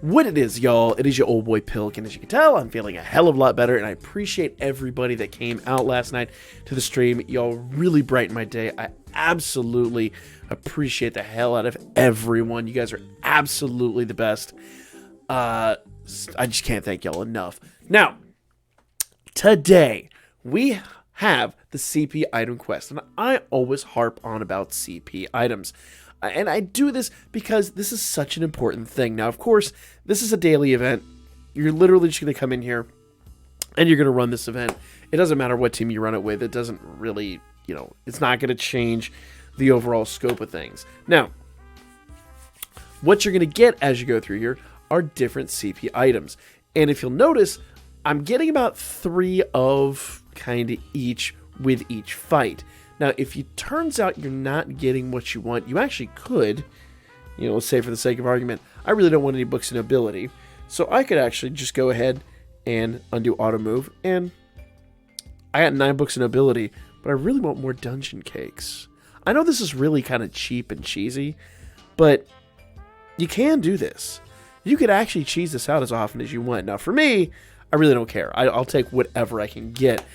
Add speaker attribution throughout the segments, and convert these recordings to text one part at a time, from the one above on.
Speaker 1: What it is, y'all, it is your old boy Pilk, and as you can tell, I'm feeling a hell of a lot better, and I appreciate everybody that came out last night to the stream. Y'all really brightened my day. I absolutely appreciate the hell out of everyone. You guys are absolutely the best. I just can't thank y'all enough. Now, today, we have the CP item quest, and I always harp on about CP items. And I do this because this is such an important thing. Now, of course, this is a daily event. You're literally just going to come in here and you're going to run this event. It doesn't matter what team you run it with. It doesn't really, it's not going to change the overall scope of things. Now, what you're going to get as you go through here are different CP items. And if you'll notice, I'm getting about 3 of kind of each with each fight. Now, if it turns out you're not getting what you want, you actually could, let's say for the sake of argument, I really don't want any books of nobility. So I could actually just go ahead and undo auto move. And I got 9 books of nobility, but I really want more dungeon cakes. I know this is really kind of cheap and cheesy, but you can do this. You could actually cheese this out as often as you want. Now, for me, I really don't care. I'll take whatever I can get.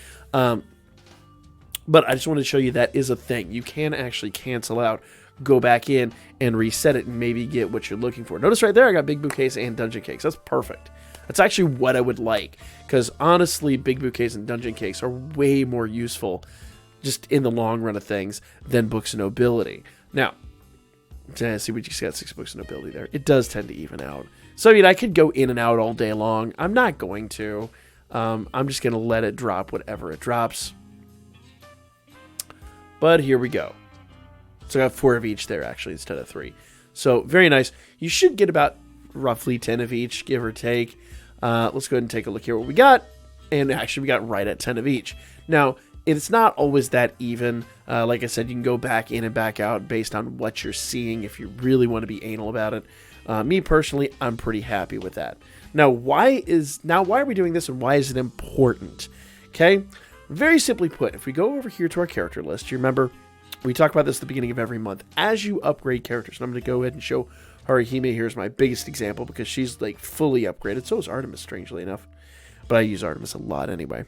Speaker 1: But I just want to show you that is a thing. You can actually cancel out, go back in, and reset it, and maybe get what you're looking for. Notice right there, I got big bouquets and dungeon cakes. That's perfect. That's actually what I would like. Because honestly, big bouquets and dungeon cakes are way more useful just in the long run of things than books of nobility. Now, see, we just got 6 books of nobility there. It does tend to even out. So, I could go in and out all day long. I'm not going to. I'm just going to let it drop whatever it drops. But here we go. So I got 4 of each there, actually, instead of 3. So, very nice. You should get about roughly 10 of each, give or take. Let's go ahead and take a look here what we got. And actually, we got right at 10 of each. Now, it's not always that even. Like I said, you can go back in and back out based on what you're seeing if you really want to be anal about it. Me, personally, I'm pretty happy with that. Now, why are we doing this, and why is it important? Okay? Very simply put, if we go over here to our character list, you remember, we talk about this at the beginning of every month. As you upgrade characters, and I'm going to go ahead and show Haruhime. Here's my biggest example because she's like fully upgraded. So is Artemis, strangely enough. But I use Artemis a lot anyway.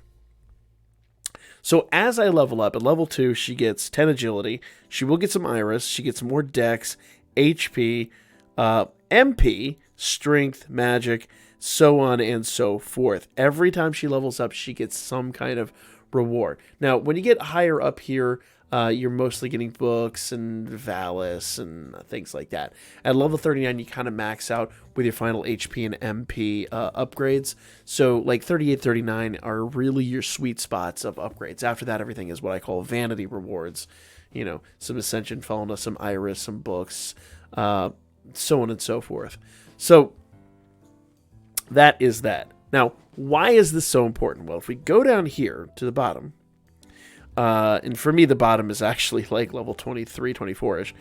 Speaker 1: So as I level up, at level 2, she gets 10 agility. She will get some iris. She gets more dex, HP, MP, strength, magic, so on and so forth. Every time she levels up, she gets some kind of reward. Now, when you get higher up here, you're mostly getting books and Valis and things like that. At level 39, you kind of max out with your final HP and MP upgrades. So, like 38, 39 are really your sweet spots of upgrades. After that, everything is what I call vanity rewards. Some Ascension Fauna, some Iris, some books, so on and so forth. So, that is that. Now, why is this so important? Well, if we go down here to the bottom, and for me, the bottom is actually like level 23, 24-ish.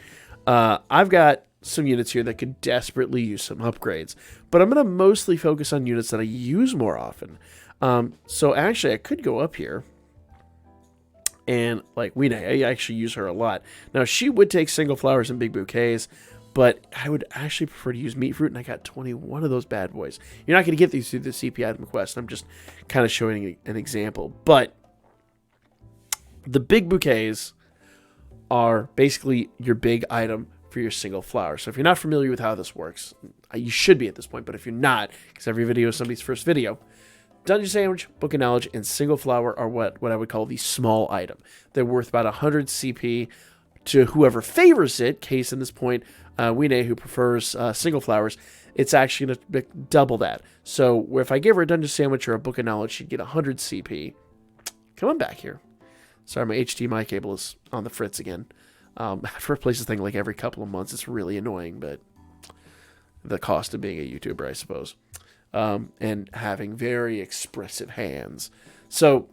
Speaker 1: I've got some units here that could desperately use some upgrades, but I'm going to mostly focus on units that I use more often. So actually, I could go up here, and like Weene, I actually use her a lot. Now, she would take single flowers and big bouquets, but I would actually prefer to use meat fruit, and I got 21 of those bad boys. You're not going to get these through the CP item quest. I'm just kind of showing an example. But the big bouquets are basically your big item for your single flower. So if you're not familiar with how this works, you should be at this point. But if you're not, because every video is somebody's first video, Dungeon Sandwich, Book of Knowledge, and single flower are what I would call the small item. They're worth about 100 CP to whoever favors it. Case in this point, Weene, who prefers single flowers, it's actually going to double that. So if I give her a Dungeon Sandwich or a Book of Knowledge, she'd get 100 CP. Come on back here. Sorry, my HDMI cable is on the fritz again. I have to replace this thing like every couple of months. It's really annoying, but the cost of being a YouTuber, I suppose. And having very expressive hands. So,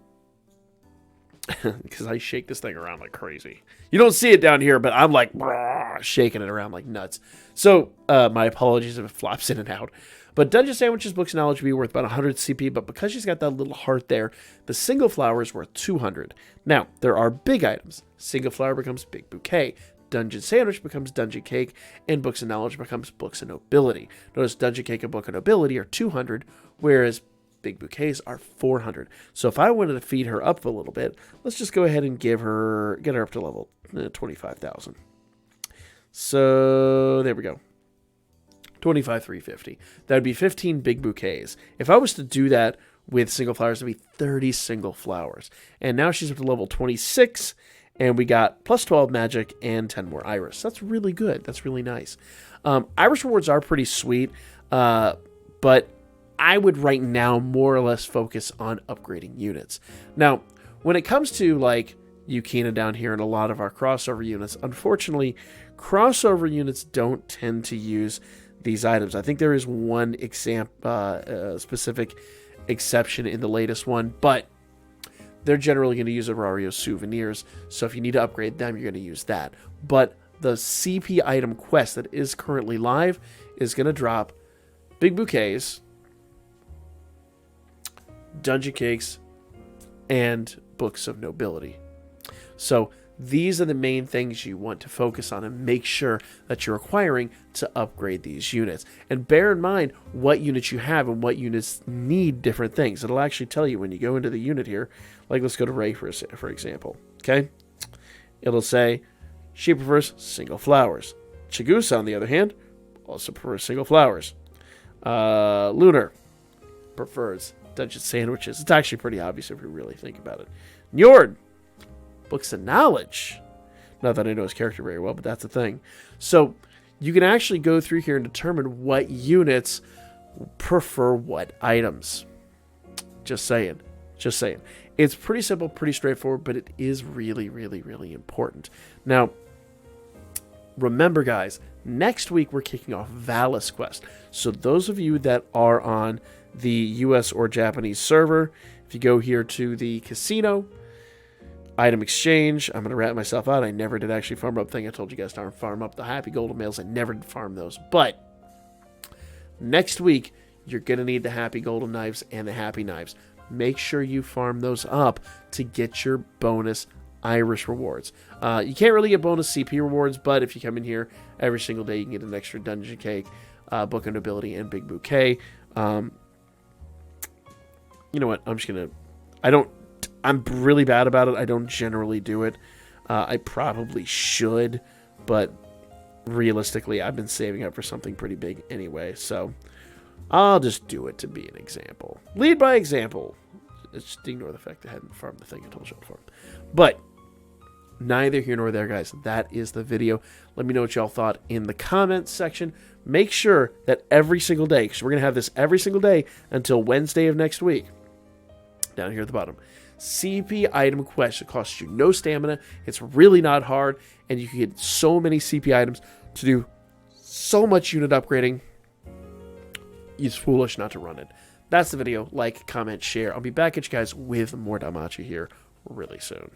Speaker 1: because I shake this thing around like crazy. You don't see it down here, but I'm like shaking it around like nuts. So, my apologies if it flops in and out. But Dungeon Sandwich's Books of Knowledge would be worth about 100 CP, but because she's got that little heart there, the single flower is worth 200. Now, there are big items. Single flower becomes big bouquet. Dungeon Sandwich becomes Dungeon Cake, and Books of Knowledge becomes Books of Nobility. Notice Dungeon Cake and Book of Nobility are 200, whereas Big Bouquets are 400. So if I wanted to feed her up a little bit, let's just go ahead and get her up to level 25,000. So there we go. 25,350. That would be 15 Big Bouquets. If I was to do that with single flowers, it would be 30 single flowers. And now she's up to level 26, and we got plus 12 magic and 10 more iris. That's really good. That's really nice. Iris rewards are pretty sweet, but I would right now more or less focus on upgrading units. Now, when it comes to like Yukina down here and a lot of our crossover units, unfortunately, crossover units don't tend to use these items. I think there is one specific exception in the latest one, but they're generally going to use Aurario souvenirs. So if you need to upgrade them, you're going to use that. But the CP item quest that is currently live is going to drop Big Bouquets, Dungeon Cakes, and Books of Nobility. So these are the main things you want to focus on and make sure that you're acquiring to upgrade these units. And bear in mind what units you have and what units need different things. It'll actually tell you when you go into the unit here. Like, let's go to Ray for example. Okay? It'll say she prefers single flowers. Chigusa, on the other hand, also prefers single flowers. Lunar prefers Dungeon Sandwiches. It's actually pretty obvious if you really think about it. Njord, Books of Knowledge. Not that I know his character very well, but that's the thing. So you can actually go through here and determine what units prefer what items. Just saying. Just saying. It's pretty simple, pretty straightforward, but it is really, really, really important. Now, remember, guys, next week we're kicking off Valis Quest. So those of you that are on the US or Japanese server, if you go here to the casino, item exchange, I'm going to rat myself out. I never did actually farm up thing. I told you guys to farm up the happy golden males. I never did farm those. But next week, you're going to need the happy golden knives and the happy knives. Make sure you farm those up to get your bonus Irish rewards. You can't really get bonus CP rewards, but if you come in here every single day, you can get an extra Dungeon Cake, Book of Nobility, and Big Bouquet. You know what? I'm really bad about it. I don't generally do it. I probably should, but realistically, I've been saving up for something pretty big anyway, so I'll just do it to be an example. Lead by example. Just ignore the fact that I hadn't farmed the thing I told you to farm. But neither here nor there, guys. That is the video. Let me know what y'all thought in the comments section. Make sure that every single day, because we're going to have this every single day until Wednesday of next week, down here at the bottom, CP item quest. It costs you no stamina. It's really not hard, and you can get so many CP items to do so much unit upgrading. It's foolish not to run it. That's the video. Like, comment, share. I'll be back at you guys with more Danmachi here really soon.